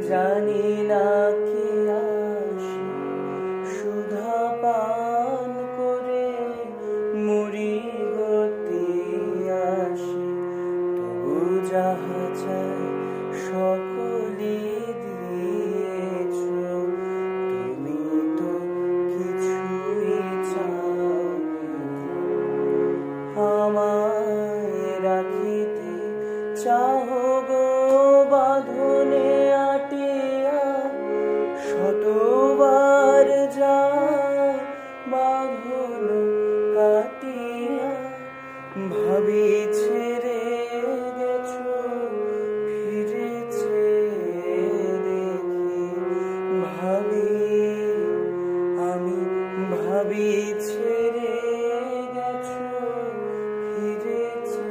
জানি না কে আসে সুধা পান করে, মুড়ি গতি আসে তবু যাহা চাই সকলে দিয়েছ। তুমি তো কিছুই চাওনি, আমায় রাখিতে চাও